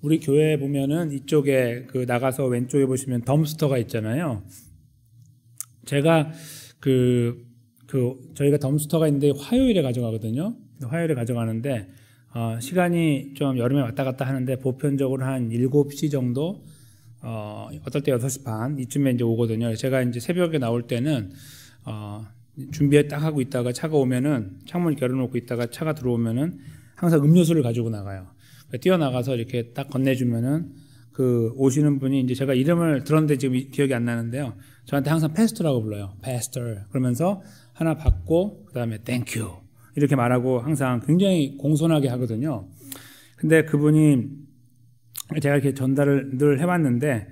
우리 교회 보면은 이쪽에 그 나가서 왼쪽에 보시면 덤스터가 있잖아요. 제가 저희가 덤스터가 있는데 화요일에 가져가거든요. 화요일에 가져가는데 시간이 좀 여름에 왔다 갔다 하는데 보편적으로 한 7시 정도 어떨 때 6시 반 이쯤에 이제 오거든요. 제가 이제 새벽에 나올 때는 준비 딱 하고 있다가 차가 오면은 창문 열어놓고 있다가 차가 들어오면은 항상 음료수를 가지고 나가요. 뛰어나가서 이렇게 딱 건네주면은 그 오시는 분이 이제 제가 이름을 들었는데 지금 기억이 안 나는데요. 저한테 항상 패스터라고 불러요. 패스터. 그러면서 하나 받고 그다음에 땡큐 이렇게 말하고 항상 굉장히 공손하게 하거든요. 근데 그분이 제가 이렇게 전달을 늘 해왔는데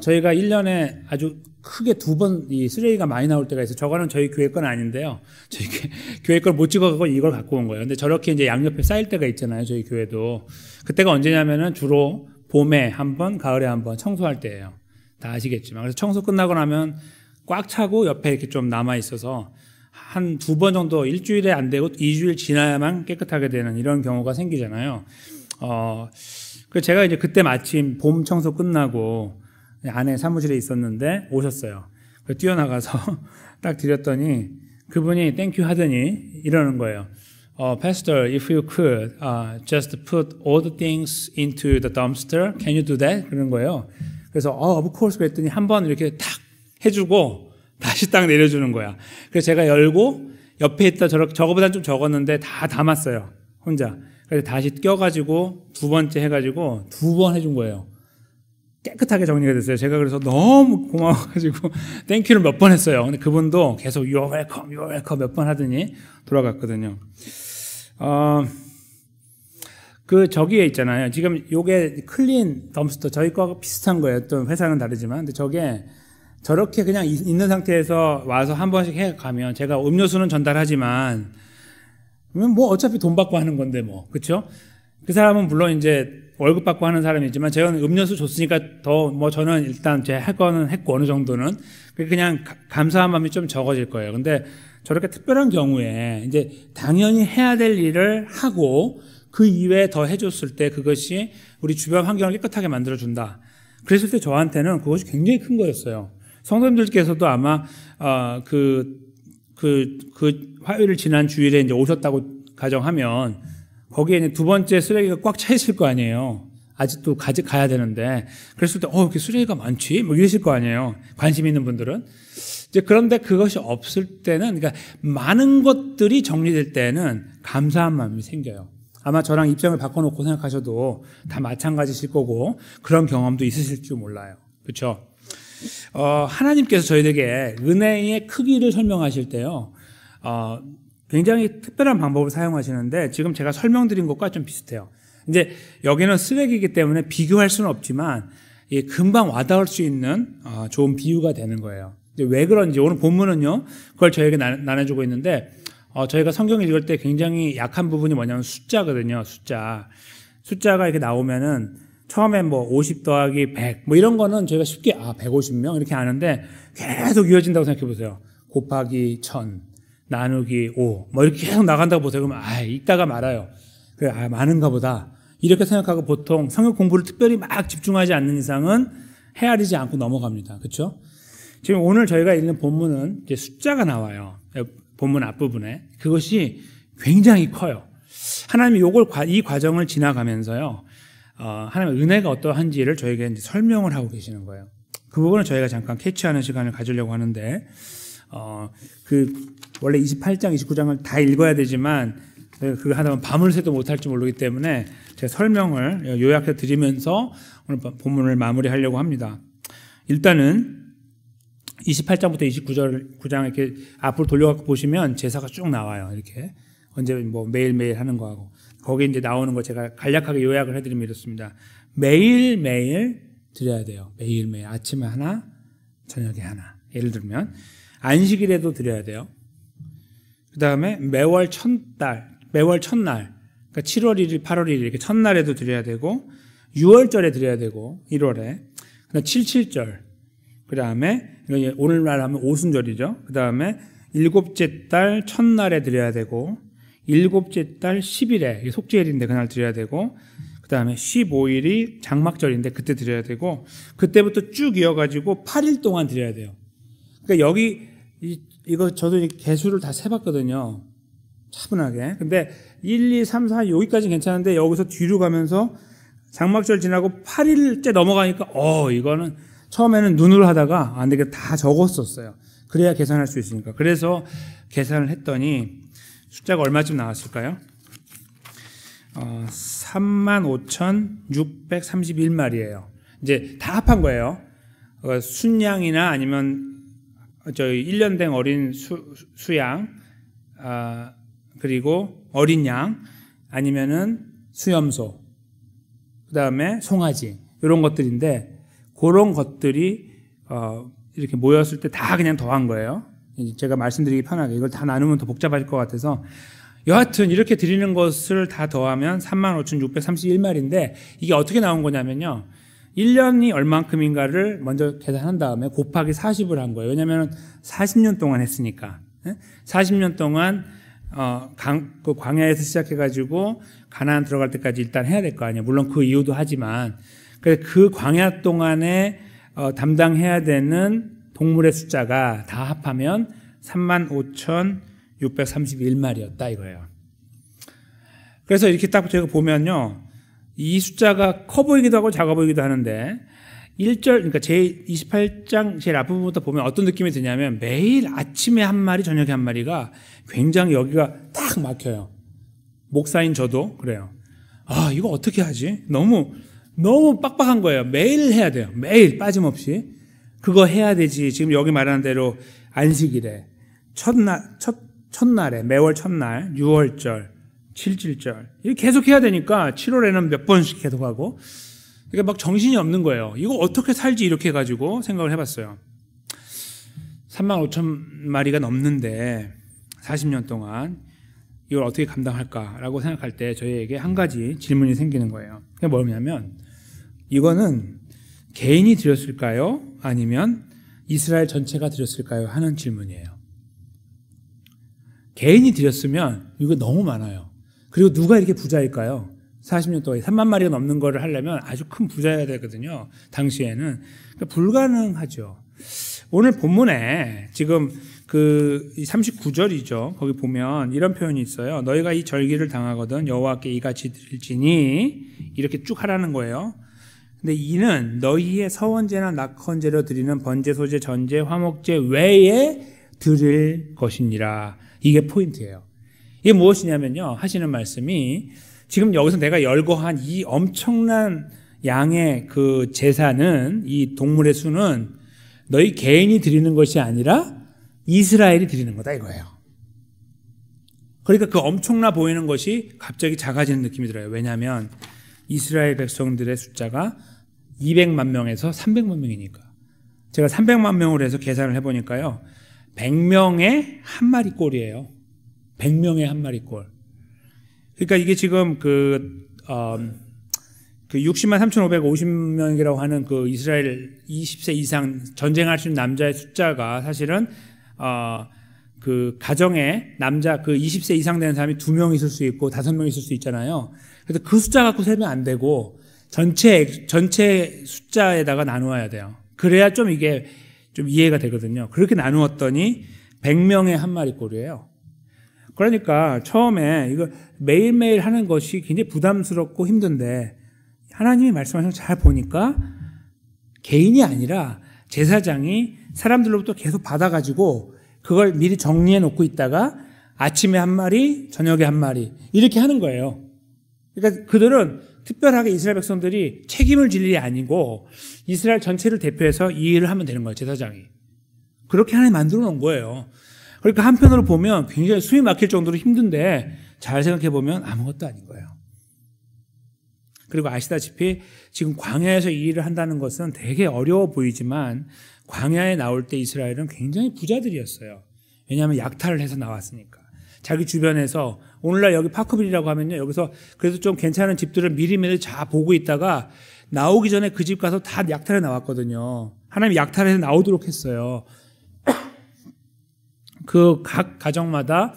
저희가 1년에 아주 크게 2번 이 쓰레기가 많이 나올 때가 있어요. 저거는 저희 교회 건 아닌데요. 저희 교회 걸 못 찍어가고 이걸 갖고 온 거예요. 근데 저렇게 이제 양옆에 쌓일 때가 있잖아요. 저희 교회도. 그때가 언제냐면은 주로 봄에 한 번, 가을에 한 번 청소할 때예요. 다 아시겠지만. 그래서 청소 끝나고 나면 꽉 차고 옆에 이렇게 좀 남아 있어서 한 2번 정도 일주일에 안 되고 2주일 지나야만 깨끗하게 되는 이런 경우가 생기잖아요. 그래서 제가 이제 그때 마침 봄 청소 끝나고 안에 사무실에 있었는데 오셨어요. 그래서 뛰어나가서 딱 드렸더니 그분이 땡큐 하더니 이러는 거예요. Pastor, if you could just put all the things into the dumpster, can you do that? 그런 거예요. 그래서 of course 그랬더니 한번 이렇게 탁 해주고 다시 딱 내려주는 거야. 그래서 제가 열고 옆에 있다 저거보다 좀 적었는데 다 담았어요. 혼자. 그래서 다시 껴가지고 2번째 해가지고 2번 해준 거예요. 깨끗하게 정리가 됐어요. 제가 그래서 너무 고마워가지고 땡큐를 몇 번 했어요. 근데 그분도 계속 You're welcome, You're welcome 몇 번 하더니 돌아갔거든요. 저기에 있잖아요. 지금 요게 클린 덤스터 저희 거하고 비슷한 거예요. 또 회사는 다르지만. 근데 저게 저렇게 그냥 있는 상태에서 와서 한 번씩 해 가면 제가 음료수는 전달하지만 뭐 어차피 돈 받고 하는 건데 뭐. 그렇죠? 그 사람은 물론 이제 월급 받고 하는 사람이지만 제가 음료수 줬으니까 더 뭐 저는 일단 제 할 거는 했고 어느 정도는 그냥 감사한 마음이 좀 적어질 거예요. 근데 저렇게 특별한 경우에 이제 당연히 해야 될 일을 하고 그 이외에 더 해줬을 때 그것이 우리 주변 환경을 깨끗하게 만들어준다. 그랬을 때 저한테는 그것이 굉장히 큰 거였어요. 성도님들께서도 아마 화요일 지난 주일에 이제 오셨다고 가정하면 거기에 이제 2번째 쓰레기가 꽉 차 있을 거 아니에요. 아직도 가야 되는데 그랬을 때 이렇게 쓰레기가 많지? 뭐 이러실 거 아니에요. 관심 있는 분들은. 이제 그런데 그것이 없을 때는 그러니까 많은 것들이 정리될 때는 감사한 마음이 생겨요. 아마 저랑 입장을 바꿔놓고 생각하셔도 다 마찬가지실 거고 그런 경험도 있으실지 몰라요. 그렇죠? 하나님께서 저희에게 은혜의 크기를 설명하실 때요. 굉장히 특별한 방법을 사용하시는데 지금 제가 설명드린 것과 좀 비슷해요. 이제 여기는 쓰레기이기 때문에 비교할 수는 없지만 금방 와닿을 수 있는 좋은 비유가 되는 거예요. 왜 그런지 오늘 본문은요. 그걸 저에게 나눠주고 있는데 저희가 성경을 읽을 때 굉장히 약한 부분이 뭐냐면 숫자거든요. 숫자가 이렇게 나오면은 처음에 뭐 50 더하기 100 뭐 이런 거는 저희가 쉽게 150명 이렇게 아는데 계속 이어진다고 생각해 보세요. 곱하기 1000 나누기 5 뭐 이렇게 계속 나간다고 보세요. 그러면 읽다가 말아요. 그래 많은가 보다 이렇게 생각하고 보통 성경 공부를 특별히 막 집중하지 않는 이상은 헤아리지 않고 넘어갑니다. 그렇죠? 지금 오늘 저희가 읽는 본문은 이제 숫자가 나와요. 본문 앞부분에 그것이 굉장히 커요. 하나님이 이 과정을 지나가면서요. 하나님의 은혜가 어떠한지를 저에게 이제 설명을 하고 계시는 거예요. 그 부분을 저희가 잠깐 캐치하는 시간을 가지려고 하는데 원래 28장, 29장을 다 읽어야 되지만 그거 하다 보면 밤을 새도 못할지 모르기 때문에 제가 설명을 요약해 드리면서 오늘 본문을 마무리하려고 합니다. 일단은 28장부터 29장 이렇게 앞으로 돌려갖고 보시면 제사가 쭉 나와요. 이렇게 언제 뭐 매일매일 하는 거하고 거기 이제 나오는 거 제가 간략하게 요약을 해드리면 이렇습니다. 매일매일 드려야 돼요. 매일매일 아침에 하나, 저녁에 하나. 예를 들면 안식일에도 드려야 돼요. 그 다음에 매월 첫날, 그러니까 7월 1일, 8월 1일 이렇게 첫날에도 드려야 되고 6월절에 드려야 되고 1월에 그다음 77절, 그 다음에 오늘날 하면 오순절이죠. 그 다음에 7째 달 첫날에 드려야 되고 7째 달 10일에 속죄일인데 그날 드려야 되고 그 다음에 15일이 장막절인데 그때 드려야 되고, 그때부터 쭉 이어가지고 8일 동안 드려야 돼요. 그러니까 여기 이거 저도 개수를 다 세봤거든요. 차분하게. 근데 1, 2, 3, 4 여기까지는 괜찮은데 여기서 뒤로 가면서 장막절 지나고 8일째 넘어가니까 이거는 처음에는 눈으로 하다가 안 되게 다 적었었어요. 그래야 계산할 수 있으니까. 그래서 계산을 했더니 숫자가 얼마쯤 나왔을까요? 35,631마리예요. 이제 다 합한 거예요. 순양이나 아니면 저희 1년 된 어린 수양, 그리고 어린 양, 아니면은 수염소, 그 다음에 송아지, 이런 것들인데, 그런 것들이 이렇게 모였을 때 다 그냥 더한 거예요. 제가 말씀드리기 편하게 이걸 다 나누면 더 복잡할 것 같아서, 여하튼 이렇게 드리는 것을 다 더하면 35,631마리인데 이게 어떻게 나온 거냐면요, 1년이 얼만큼인가를 먼저 계산한 다음에 곱하기 40을 한 거예요. 왜냐하면 40년 동안 했으니까. 40년 동안 그 광야에서 시작해가지고 가나안 들어갈 때까지 일단 해야 될 거 아니에요. 물론 그 이유도 하지만, 그 광야 동안에 담당해야 되는 동물의 숫자가 다 합하면 35,631마리였다 이거예요. 그래서 이렇게 딱 제가 보면요, 이 숫자가 커 보이기도 하고 작아 보이기도 하는데, 1절, 그러니까 제28장 제일 앞부분부터 보면 어떤 느낌이 드냐면, 매일 아침에 한 마리, 저녁에 한 마리가 굉장히 여기가 딱 막혀요. 목사인 저도 그래요. 이거 어떻게 하지? 너무 빡빡한 거예요. 매일 해야 돼요. 매일 빠짐없이. 그거 해야 되지. 지금 여기 말하는 대로 안식일에, 첫날에, 매월 첫날, 6월절, 7.7절. 이렇게 계속 해야 되니까 7월에는 몇 번씩 계속 하고, 그러니까 막 정신이 없는 거예요. 이거 어떻게 살지 이렇게 해가지고 생각을 해봤어요. 35,000마리가 넘는데 40년 동안 이걸 어떻게 감당할까라고 생각할 때 저희에게 한 가지 질문이 생기는 거예요. 그게 뭐냐면, 이거는 개인이 드렸을까요? 아니면 이스라엘 전체가 드렸을까요? 하는 질문이에요. 개인이 드렸으면 이거 너무 많아요. 그리고 누가 이렇게 부자일까요? 40년 동안 3만 마리가 넘는 거를 하려면 아주 큰 부자여야 되거든요. 당시에는. 그러니까 불가능하죠. 오늘 본문에 지금 그 39절이죠. 거기 보면 이런 표현이 있어요. 너희가 이 절기를 당하거든 여호와께 이같이 드릴지니, 이렇게 쭉 하라는 거예요. 근데 이는 너희의 서원제나 낙헌제로 드리는 번제, 소제, 전제, 화목제 외에 드릴 것이니라. 이게 포인트예요. 이게 무엇이냐면요, 하시는 말씀이, 지금 여기서 내가 열거한 이 엄청난 양의 그 제사는, 이 동물의 수는 너희 개인이 드리는 것이 아니라 이스라엘이 드리는 거다 이거예요. 그러니까 그 엄청나 보이는 것이 갑자기 작아지는 느낌이 들어요. 왜냐하면 이스라엘 백성들의 숫자가 200만 명에서 300만 명이니까. 제가 300만 명으로 해서 계산을 해보니까요, 100명에 한 마리 꼴이에요. 100명에 한 마리 꼴. 그러니까 이게 지금 그 60만 3,550명이라고 하는 그 이스라엘 20세 이상 전쟁할 수 있는 남자의 숫자가 사실은 그 가정에 남자 그 20세 이상 되는 사람이 2명 있을 수 있고 5명 있을 수 있잖아요. 그래서 그 숫자 갖고 세면 안 되고 전체 숫자에다가 나누어야 돼요. 그래야 좀 이게 좀 이해가 되거든요. 그렇게 나누었더니 100명에 한 마리 꼴이에요. 그러니까 처음에 이거 매일매일 하는 것이 굉장히 부담스럽고 힘든데, 하나님이 말씀하신 걸 잘 보니까 개인이 아니라 제사장이 사람들로부터 계속 받아가지고 그걸 미리 정리해 놓고 있다가 아침에 한 마리, 저녁에 한 마리 이렇게 하는 거예요. 그러니까 그들은 특별하게 이스라엘 백성들이 책임을 질 일이 아니고 이스라엘 전체를 대표해서 이 일을 하면 되는 거예요, 제사장이. 그렇게 하나님 만들어 놓은 거예요. 그러니까 한편으로 보면 굉장히 숨이 막힐 정도로 힘든데, 잘 생각해 보면 아무것도 아닌 거예요. 그리고 아시다시피 지금 광야에서 이 일을 한다는 것은 되게 어려워 보이지만, 광야에 나올 때 이스라엘은 굉장히 부자들이었어요. 왜냐하면 약탈을 해서 나왔으니까. 자기 주변에서, 오늘날 여기 파크빌이라고 하면요, 여기서 그래도 좀 괜찮은 집들을 미리미리 다 보고 있다가 나오기 전에 그 집 가서 다 약탈해 나왔거든요. 하나님이 약탈해서 나오도록 했어요. 그 각 가정마다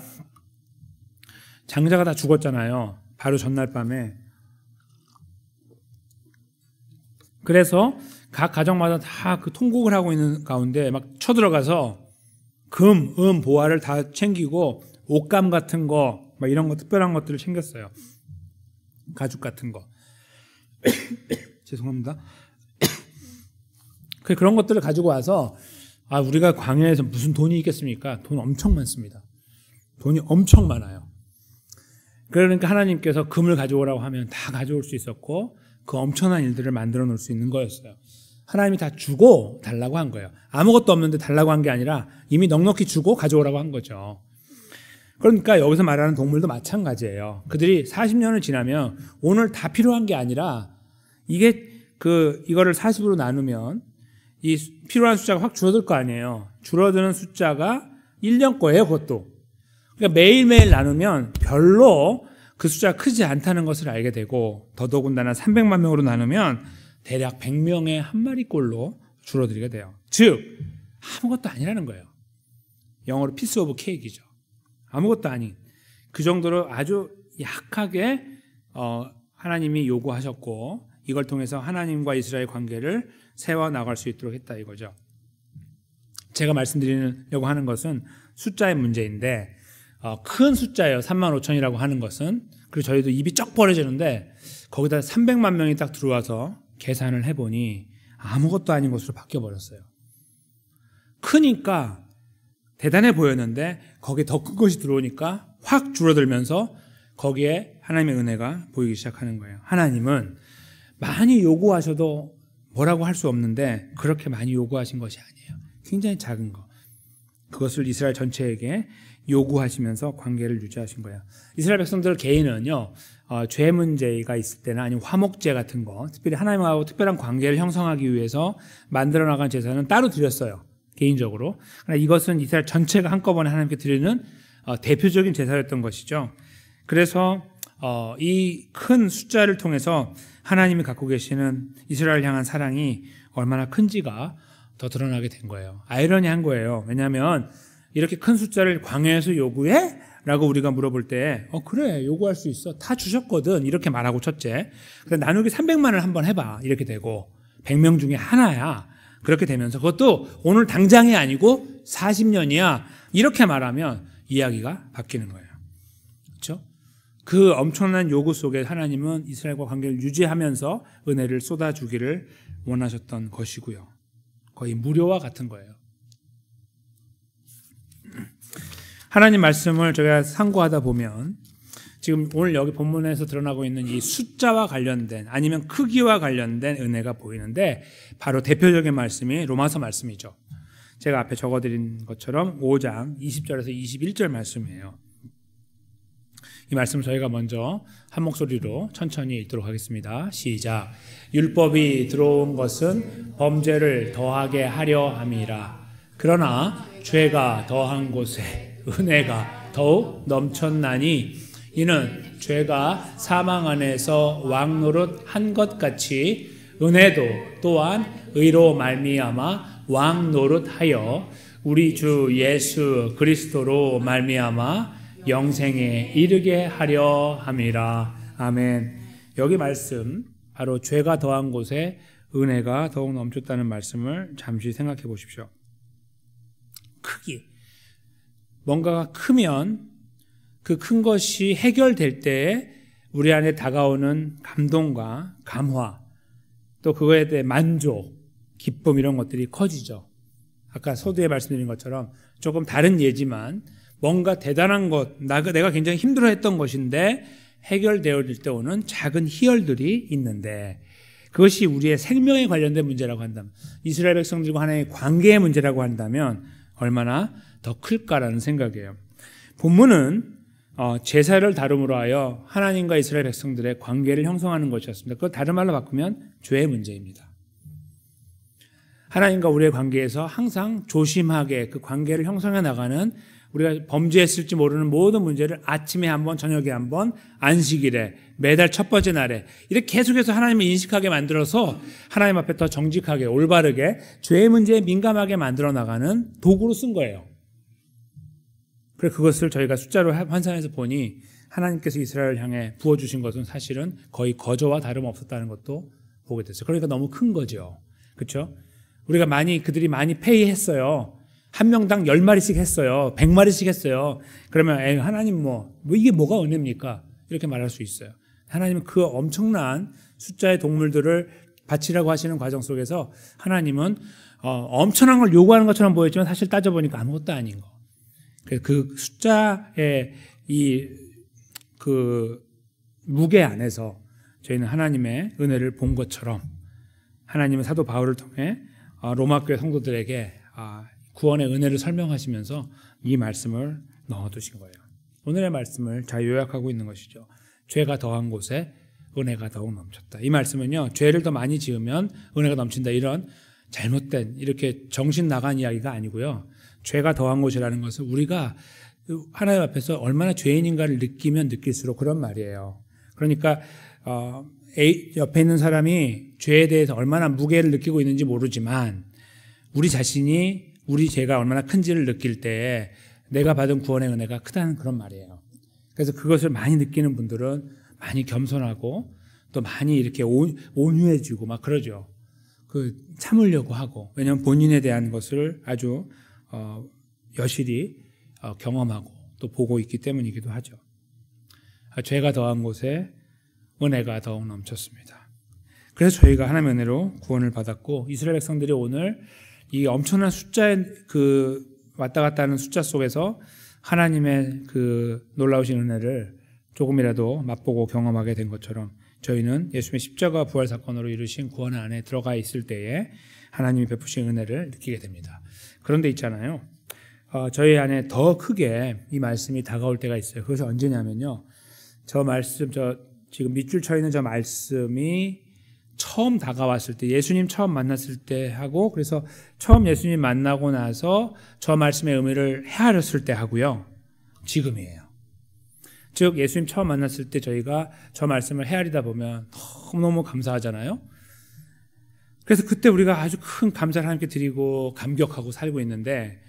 장자가 다 죽었잖아요. 바로 전날 밤에. 그래서 각 가정마다 다 그 통곡을 하고 있는 가운데 막 쳐들어가서 금, 보화를 다 챙기고 옷감 같은 거, 막 이런 거 특별한 것들을 챙겼어요. 가죽 같은 거. 죄송합니다. 그런 것들을 가지고 와서 우리가 광야에서 무슨 돈이 있겠습니까? 돈 엄청 많습니다. 돈이 엄청 많아요. 그러니까 하나님께서 금을 가져오라고 하면 다 가져올 수 있었고 그 엄청난 일들을 만들어 놓을 수 있는 거였어요. 하나님이 다 주고 달라고 한 거예요. 아무것도 없는데 달라고 한 게 아니라 이미 넉넉히 주고 가져오라고 한 거죠. 그러니까 여기서 말하는 동물도 마찬가지예요. 그들이 40년을 지나면 오늘 다 필요한 게 아니라 이거를 40으로 나누면 이 필요한 숫자가 확 줄어들 거 아니에요. 줄어드는 숫자가 1년 거예요, 그것도. 그러니까 매일매일 나누면 별로 그 숫자가 크지 않다는 것을 알게 되고 더더군다나 300만 명으로 나누면 대략 100명의 한 마리꼴로 줄어들게 돼요. 즉 아무것도 아니라는 거예요. 영어로 피스 오브 케이크이죠. 아무것도 아닌 그 정도로 아주 약하게 하나님이 요구하셨고 이걸 통해서 하나님과 이스라엘 관계를 세워나갈 수 있도록 했다 이거죠. 제가 말씀드리려고 하는 것은 숫자의 문제인데 큰 숫자예요. 35,000이라고 하는 것은. 그리고 저희도 입이 쩍 벌어지는데 거기다 300만 명이 딱 들어와서 계산을 해보니 아무것도 아닌 것으로 바뀌어버렸어요. 크니까 대단해 보였는데 거기에 더 큰 것이 들어오니까 확 줄어들면서 거기에 하나님의 은혜가 보이기 시작하는 거예요. 하나님은 많이 요구하셔도 뭐라고 할 수 없는데 그렇게 많이 요구하신 것이 아니에요. 굉장히 작은 거. 그것을 이스라엘 전체에게 요구하시면서 관계를 유지하신 거예요. 이스라엘 백성들 개인은요, 죄 문제가 있을 때나 아니면 화목제 같은 거, 특별히 하나님하고 특별한 관계를 형성하기 위해서 만들어 나간 제사는 따로 드렸어요. 개인적으로. 그러나 이것은 이스라엘 전체가 한꺼번에 하나님께 드리는 대표적인 제사였던 것이죠. 그래서 이 큰 숫자를 통해서 하나님이 갖고 계시는 이스라엘 향한 사랑이 얼마나 큰지가 더 드러나게 된 거예요. 아이러니한 거예요. 왜냐하면 이렇게 큰 숫자를 광야에서 요구해? 라고 우리가 물어볼 때 그래 요구할 수 있어. 다 주셨거든. 이렇게 말하고 첫째. 근데 나누기 300만을 한번 해봐. 이렇게 되고 100명 중에 하나야. 그렇게 되면서 그것도 오늘 당장이 아니고 40년이야. 이렇게 말하면 이야기가 바뀌는 거예요. 그렇죠? 그 엄청난 요구 속에 하나님은 이스라엘과 관계를 유지하면서 은혜를 쏟아주기를 원하셨던 것이고요. 거의 무료와 같은 거예요. 하나님 말씀을 제가 상고하다 보면 지금 오늘 여기 본문에서 드러나고 있는 이 숫자와 관련된 아니면 크기와 관련된 은혜가 보이는데 바로 대표적인 말씀이 로마서 말씀이죠. 제가 앞에 적어드린 것처럼 5장 20절에서 21절 말씀이에요. 이 말씀 저희가 먼저 한 목소리로 천천히 읽도록 하겠습니다. 시작. 율법이 들어온 것은 범죄를 더하게 하려 함이라. 그러나 죄가 더한 곳에 은혜가 더욱 넘쳤나니 이는 죄가 사망 안에서 왕노릇 한 것 같이 은혜도 또한 의로 말미암아 왕노릇하여 우리 주 예수 그리스도로 말미암아 영생에 이르게 하려 함이라. 아멘. 여기 말씀 바로 죄가 더한 곳에 은혜가 더욱 넘쳤다는 말씀을 잠시 생각해 보십시오. 크기. 뭔가가 크면 그 큰 것이 해결될 때에 우리 안에 다가오는 감동과 감화, 또 그거에 대해 만족, 기쁨 이런 것들이 커지죠. 아까 서두에 말씀드린 것처럼 조금 다른 예지만 뭔가 대단한 것, 내가 굉장히 힘들어했던 것인데 해결되어질 때 오는 작은 희열들이 있는데 그것이 우리의 생명에 관련된 문제라고 한다면, 이스라엘 백성들과 하나님의 관계의 문제라고 한다면 얼마나 더 클까라는 생각이에요. 본문은 제사를 다름으로 하여 하나님과 이스라엘 백성들의 관계를 형성하는 것이었습니다. 그걸 다른 말로 바꾸면 죄의 문제입니다. 하나님과 우리의 관계에서 항상 조심하게 그 관계를 형성해 나가는, 우리가 범죄했을지 모르는 모든 문제를 아침에 한 번, 저녁에 한 번, 안식일에, 매달 첫 번째 날에 이렇게 계속해서 하나님을 인식하게 만들어서 하나님 앞에 더 정직하게, 올바르게 죄의 문제에 민감하게 만들어 나가는 도구로 쓴 거예요. 그래서 그것을 저희가 숫자로 환산해서 보니 하나님께서 이스라엘을 향해 부어주신 것은 사실은 거의 거저와 다름없었다는 것도 보게 됐어요. 그러니까 너무 큰 거죠. 그렇죠? 우리가 그들이 많이 페이했어요. 한 명당 10마리씩 했어요. 100마리씩 했어요. 그러면 하나님 이게 뭐가 은혜입니까? 이렇게 말할 수 있어요. 하나님은 그 엄청난 숫자의 동물들을 바치라고 하시는 과정 속에서 하나님은 엄청난 걸 요구하는 것처럼 보였지만 사실 따져보니까 아무것도 아닌 거. 그 숫자의 그 무게 안에서 저희는 하나님의 은혜를 본 것처럼 하나님은 사도 바울을 통해 로마 교회 성도들에게 구원의 은혜를 설명하시면서 이 말씀을 넣어두신 거예요. 오늘의 말씀을 잘 요약하고 있는 것이죠. 죄가 더한 곳에 은혜가 더욱 넘쳤다. 이 말씀은요, 죄를 더 많이 지으면 은혜가 넘친다, 이런 잘못된, 이렇게 정신 나간 이야기가 아니고요. 죄가 더한 곳이라는 것은 우리가 하나님 앞에서 얼마나 죄인인가를 느끼면 느낄수록 그런 말이에요. 그러니까 옆에 있는 사람이 죄에 대해서 얼마나 무게를 느끼고 있는지 모르지만 우리 자신이 우리 죄가 얼마나 큰지를 느낄 때에 내가 받은 구원의 은혜가 크다는 그런 말이에요. 그래서 그것을 많이 느끼는 분들은 많이 겸손하고 또 많이 이렇게 온유해지고 막 그러죠. 참으려고 하고, 왜냐하면 본인에 대한 것을 아주 여실히 경험하고 또 보고 있기 때문이기도 하죠. 죄가 더한 곳에 은혜가 더욱 넘쳤습니다. 그래서 저희가 하나님의 은혜로 구원을 받았고, 이스라엘 백성들이 오늘 이 엄청난 숫자의 왔다 갔다 하는 숫자 속에서 하나님의 놀라우신 은혜를 조금이라도 맛보고 경험하게 된 것처럼 저희는 예수님의 십자가 부활 사건으로 이루신 구원 안에 들어가 있을 때에 하나님이 베푸신 은혜를 느끼게 됩니다. 그런데 있잖아요, 저희 안에 더 크게 이 말씀이 다가올 때가 있어요. 그것이 언제냐면요, 지금 밑줄 쳐 있는 저 말씀이 처음 다가왔을 때, 예수님 처음 만났을 때 하고, 그래서 처음 예수님 만나고 나서 저 말씀의 의미를 헤아렸을 때 하고요, 지금이에요. 즉 예수님 처음 만났을 때 저희가 저 말씀을 헤아리다 보면 너무너무 감사하잖아요. 그래서 그때 우리가 아주 큰 감사를 하나님께 드리고 감격하고 살고 있는데,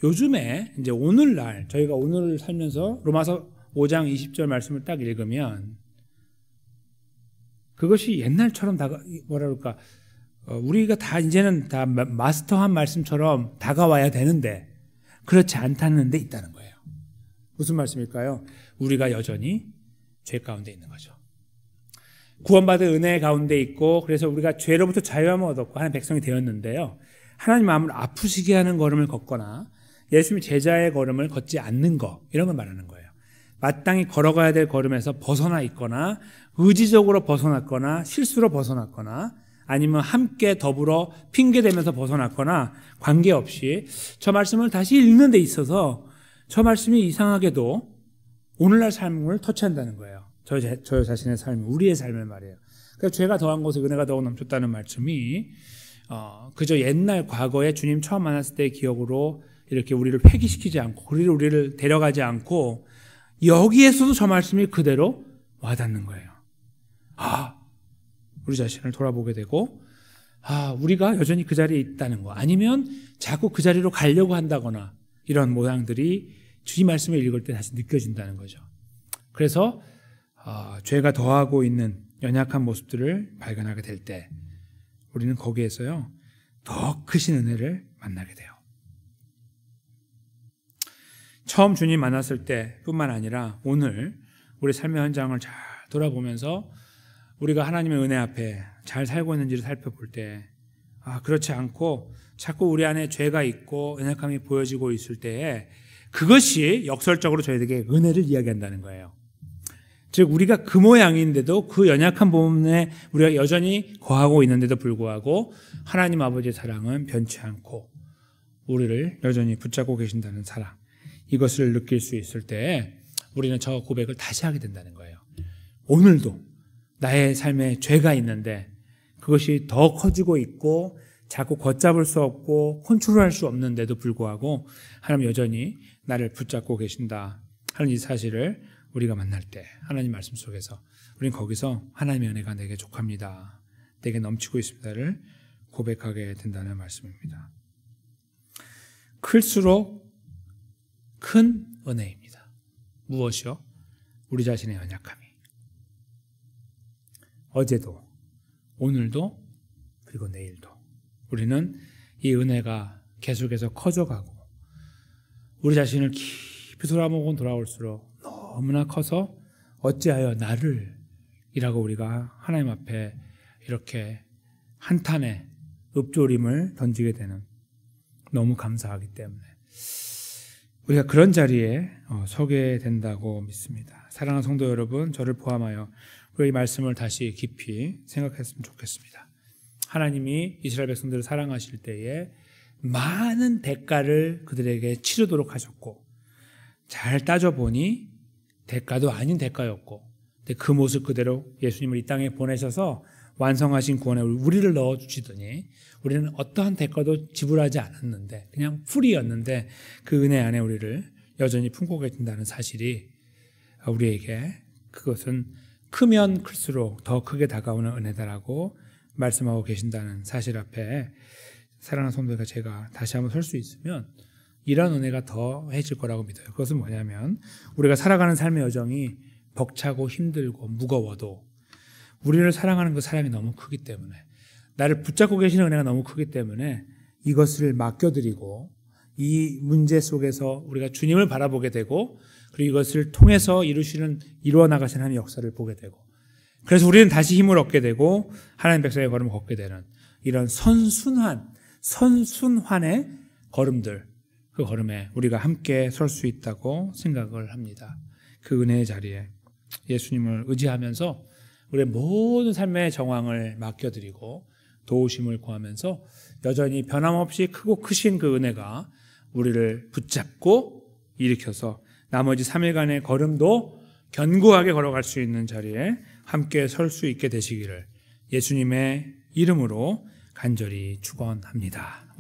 요즘에 이제 오늘날 저희가 오늘 살면서 로마서 5장 20절 말씀을 딱 읽으면 그것이 옛날처럼 우리가 다 이제는 다 마스터한 말씀처럼 다가와야 되는데 그렇지 않다는 데 있다는 거예요. 무슨 말씀일까요? 우리가 여전히 죄 가운데 있는 거죠. 구원받은 은혜 가운데 있고, 그래서 우리가 죄로부터 자유함을 얻었고 하나님의 백성이 되었는데요, 하나님 마음을 아프시게 하는 걸음을 걷거나 예수님 제자의 걸음을 걷지 않는 거, 이런 걸 말하는 거예요. 마땅히 걸어가야 될 걸음에서 벗어나 있거나 의지적으로 벗어났거나 실수로 벗어났거나 아니면 함께 더불어 핑계대면서 벗어났거나 관계없이 저 말씀을 다시 읽는 데 있어서 저 말씀이 이상하게도 오늘날 삶을 터치한다는 거예요. 저 자신의 삶, 우리의 삶을 말이에요. 그래서 죄가 더한 곳에 은혜가 더욱 넘쳤다는 말씀이 그저 옛날 과거에 주님 처음 만났을 때의 기억으로 이렇게 우리를 회귀시키지 않고 우리를 데려가지 않고 여기에서도 저 말씀이 그대로 와닿는 거예요. 우리 자신을 돌아보게 되고 우리가 여전히 그 자리에 있다는 거, 아니면 자꾸 그 자리로 가려고 한다거나 이런 모양들이 이 말씀을 읽을 때 다시 느껴진다는 거죠. 그래서 죄가 더하고 있는 연약한 모습들을 발견하게 될 때 우리는 거기에서요 더 크신 은혜를 만나게 돼요. 처음 주님 만났을 때뿐만 아니라 오늘 우리 삶의 현장을 잘 돌아보면서 우리가 하나님의 은혜 앞에 잘 살고 있는지를 살펴볼 때 그렇지 않고 자꾸 우리 안에 죄가 있고 연약함이 보여지고 있을 때에 그것이 역설적으로 저희에게 은혜를 이야기한다는 거예요. 즉 우리가 그 모양인데도 그 연약한 부분에 우리가 여전히 거하고 있는데도 불구하고 하나님 아버지의 사랑은 변치 않고 우리를 여전히 붙잡고 계신다는 사랑, 이것을 느낄 수 있을 때 우리는 저 고백을 다시 하게 된다는 거예요. 오늘도 나의 삶에 죄가 있는데 그것이 더 커지고 있고 자꾸 걷잡을 수 없고 컨트롤할 수 없는데도 불구하고 하나님 여전히 나를 붙잡고 계신다 하는 이 사실을 우리가 만날 때 하나님 말씀 속에서 우리는 거기서 하나님의 은혜가 내게 족합니다, 내게 넘치고 있습니다를 고백하게 된다는 말씀입니다. 클수록 큰 은혜입니다. 무엇이요? 우리 자신의 연약함이. 어제도 오늘도 그리고 내일도 우리는 이 은혜가 계속해서 커져가고 우리 자신을 깊이 돌아보고 돌아올수록 너무나 커서 어찌하여 나를 이라고 우리가 하나님 앞에 이렇게 한탄의 읊조림을 던지게 되는, 너무 감사하기 때문에 우리가 그런 자리에 서게 된다고 믿습니다. 사랑하는 성도 여러분, 저를 포함하여 우리 이 말씀을 다시 깊이 생각했으면 좋겠습니다. 하나님이 이스라엘 백성들을 사랑하실 때에 많은 대가를 그들에게 치르도록 하셨고, 잘 따져보니 대가도 아닌 대가였고, 근데 그 모습 그대로 예수님을 이 땅에 보내셔서 완성하신 구원에 우리를 넣어주시더니 우리는 어떠한 대가도 지불하지 않았는데 그냥 풀이였는데 그 은혜 안에 우리를 여전히 품고 계신다는 사실이 우리에게 그것은 크면 클수록 더 크게 다가오는 은혜다라고 말씀하고 계신다는 사실 앞에 사랑하는 성도가 제가 다시 한번 설 수 있으면 이런 은혜가 더해질 거라고 믿어요. 그것은 뭐냐면 우리가 살아가는 삶의 여정이 벅차고 힘들고 무거워도 우리를 사랑하는 그 사랑이 너무 크기 때문에, 나를 붙잡고 계시는 은혜가 너무 크기 때문에 이것을 맡겨드리고 이 문제 속에서 우리가 주님을 바라보게 되고 그리고 이것을 통해서 이루어 나가시는 하나님의 역사를 보게 되고, 그래서 우리는 다시 힘을 얻게 되고 하나님 백성의 걸음을 걷게 되는 이런 선순환의 걸음들, 그 걸음에 우리가 함께 설 수 있다고 생각을 합니다. 그 은혜의 자리에 예수님을 의지하면서 우리의 모든 삶의 정황을 맡겨드리고 도우심을 구하면서 여전히 변함없이 크고 크신 그 은혜가 우리를 붙잡고 일으켜서 나머지 3일간의 걸음도 견고하게 걸어갈 수 있는 자리에 함께 설 수 있게 되시기를 예수님의 이름으로 간절히 축원합니다.